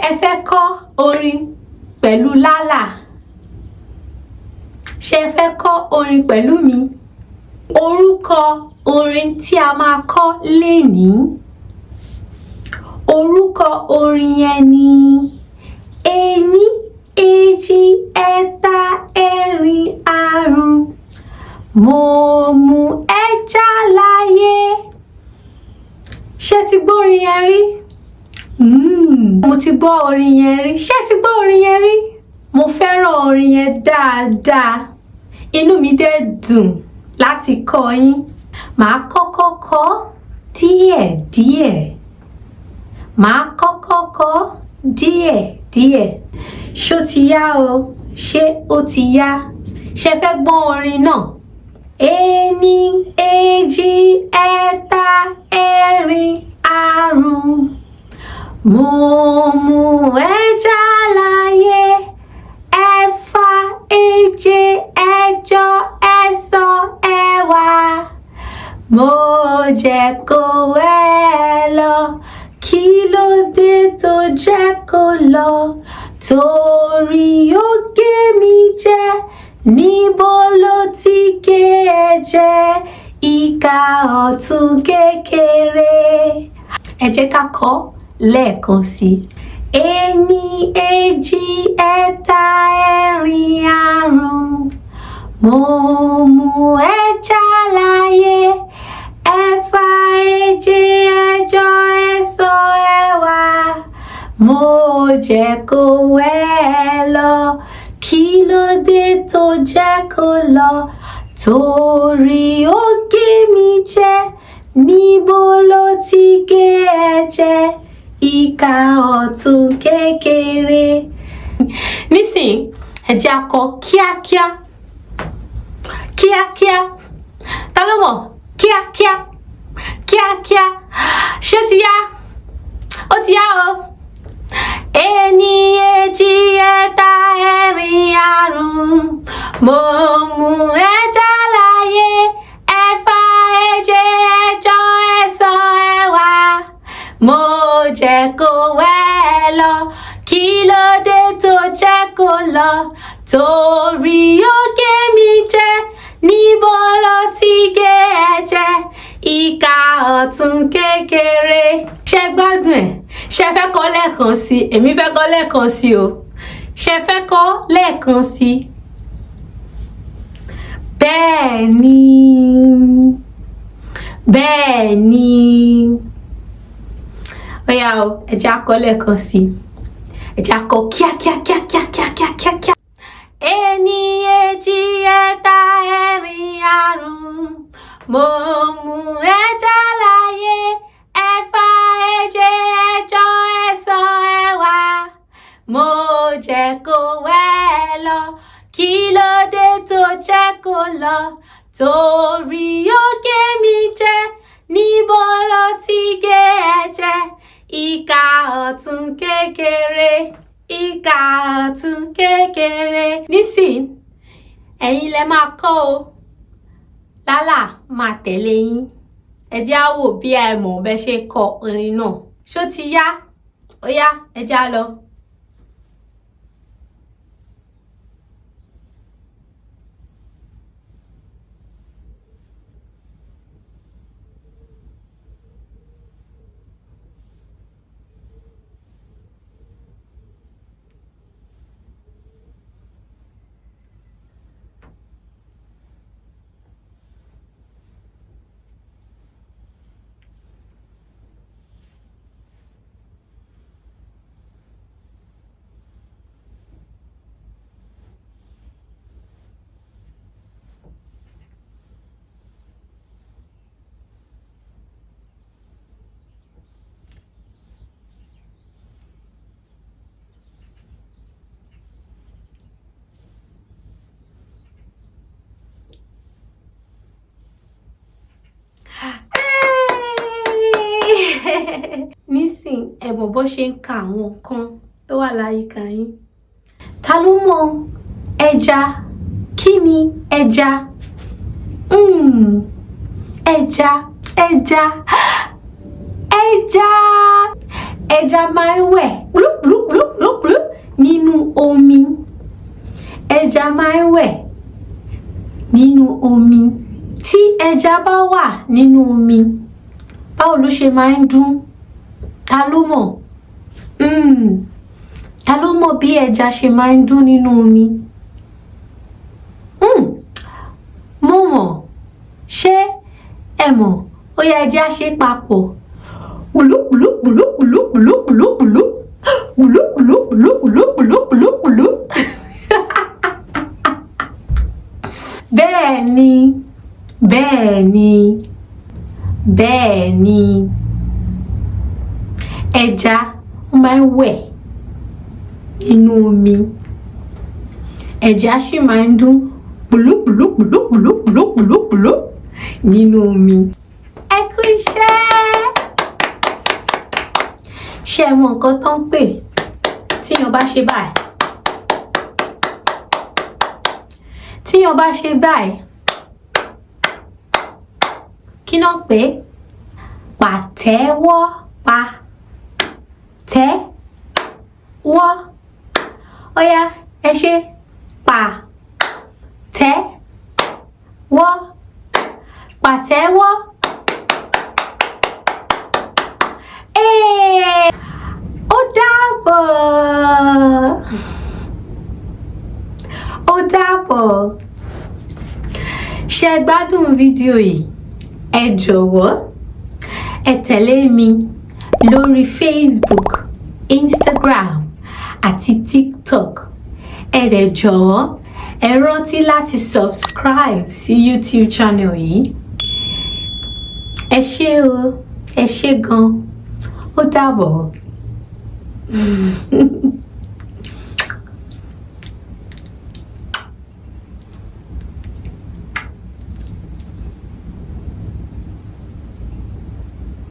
ẹ fẹ́ kọ́ orin pẹ̀lú LaLa? Ṣé ẹ fẹ́ kọ́ orin pẹ̀lú mi? Orúkọ orin tí a máa kọ́ lénìí. Orúkọ orin yẹn ni ení, èjì, ẹ̀ta, ẹ̀rin, àrún. Mo mú ẹja láyé. Ṣé ti gbọ́ orin yẹn rí? Mo ti gbọ́ orin yẹn rí. Ṣé ti gbọ́ orin yẹn rí? Mo fẹ́ràn orin yẹn dáadáa. Inú mi dẹ̀ dùn láti kọ́ yín. Màá kọ́kọ́ kọ́ díẹ̀díẹ̀. Màá kọ́kọ́ kọ́ díẹ̀díẹ̀. Ṣó ti yá o? Ṣé ó ti yá? Ṣé fẹ́ gbọ́ orin náà? Ení, èjì, ẹ̀ta, ẹ̀rin, àrún. Mo mú ẹja láyé. Ẹ̀fà, èje, ẹ̀jọ, ẹ̀sán, ẹ̀wá. Mo jẹ́ kó wẹ́ lọ. Kí ló dé tó jẹ́ kó lọ? Torí ó gé mi jẹ. Níbo ló ti gé ẹ jẹ? Ìka ọ̀tún kékeré. Ẹ jẹ́ ká kọ́ lẹ́ẹ̀kan sí. Ení, èjì, ẹ̀ta, ẹ̀rin, àrún. Mo mú ẹja láyé. Ẹ̀fà, èje, ẹ̀jọ, ẹ̀sán, ẹ̀wá. Mo jẹ́ kó wẹ́ lọ. Kí ló dé tó jẹ́ kó lọ? Torí ó gé mi jẹ. Níbo ló ti gé ẹ jẹ? Ìka ọ̀tún kékeré. Nísìnyí, ẹ jẹ́ á kọ kíákíá. Kíákíá. Ta ló mọ̀? Kíákíá. Kíákíá. Ṣé ó ti yá? Ó ti yá o. Ení, èjì, ẹ̀ta, ẹ̀rin, àrún. Mo mú ẹja láyé. Ẹ̀fà, èje, ẹ̀jọ, ẹ̀sán, ẹ̀wá. Mo jẹ́ kó wẹ́ lọ. Kí ló dé tó jẹ́ kó lọ? Torí ó gé mi jẹ. Níbo ló ti gé ẹ jẹ? Ìka ọ̀tún kékeré. Ṣé gbádùn ẹ̀? Ṣé fẹ́ kọ́ lẹ́ẹ̀kan sí? Èmi fẹ́ kọ́ lẹ́ẹ̀kan sí o. Ṣé fẹ́ kọ́ lẹ́ẹ̀kan sí? Bẹ́ẹ̀ ni. Bẹ́ẹ̀ ni. Ó yá o, ẹ jẹ́ á kọ́ lẹ́ẹ̀kan sí. Ẹ jẹ́ á kọ́ kíákíá. Ení, èjì, ẹ̀ta, ẹ̀rin, àrún. Mo mú ẹja láyé. Ẹ̀fà, èje, ẹ̀jọ, ẹ̀sán, ẹ̀wá. Mo jẹ́ kó wẹ́ lọ. Kí ló dé tó jẹ́ kó lọ? Torí ó gé mi jẹ. Níbo ló ti gé ẹ jẹ? Ìka ọ̀tún kékeré. Ìka ọ̀tún kékeré. Nísìnyí, ẹ̀yin lẹ máa kọ́ o. LaLa máa tẹ̀lé yín. Ẹ jẹ́ á wò bí ẹ mọ̀ bẹ́ ṣe kọ orin náà. Ṣó ti yá? Ó yá, ẹ jẹ́ á lọ. Nísìn ẹ mọ̀ bó ṣe ń ka àwọn nǹkan tó wà láyìíká yín. Ta ló mọ̀ ẹja? Kí ni ẹja? Ẹja. Ẹja. ẹja máa ń wẹ̀ blup blup blup blup blup nínú omi. Ẹja máa ń wẹ̀ nínú omi. Tí ẹja bá wà nínú omi, báwo ló ṣe máa ń dún? Ta ló mọ̀? Ta ló mọ̀ bí ẹja ṣe máa ń dún nínú omi? Mo mọ̀. Ṣé ẹ mọ̀? Ó yá ẹja ṣe papọ̀. Blup blup blup blup blup blup blup blup blup blup blup blup blup blup. Bẹ́ẹ̀ ni, bẹ́ẹ̀ ni, bẹ́ẹ̀ ni. Ẹja máa ń wẹ̀ nínú omi. Ẹja sì máa ń dún blup blup blup blup blup blup blup nínú omi. Ẹ kú iṣẹ́! Ṣé ẹ mọ nǹkan tó ń pè tíyan bá ṣe báyìí? Tíyan bá ṣe báyìí, kí náà pè? Pàtẹ́wọ́, pa-tẹ́-wọ́. Ó yá, ẹ ṣe pa-tẹ́-wọ́, pàtẹ́wọ́. Ó dàbọ̀. Ó dàbọ̀. Ṣé ẹ gbádùn fídíò yìí? Ẹ jọ̀wọ́ ẹ tẹ̀lé mi lórí Facebook, Instagram àti TikTok. Ẹ dẹ̀ jọ̀wọ́ ẹ rántí láti subscribe sí YouTube channel yìí. Ẹ ṣé o, ẹ ṣé gan. Ó dàbọ̀.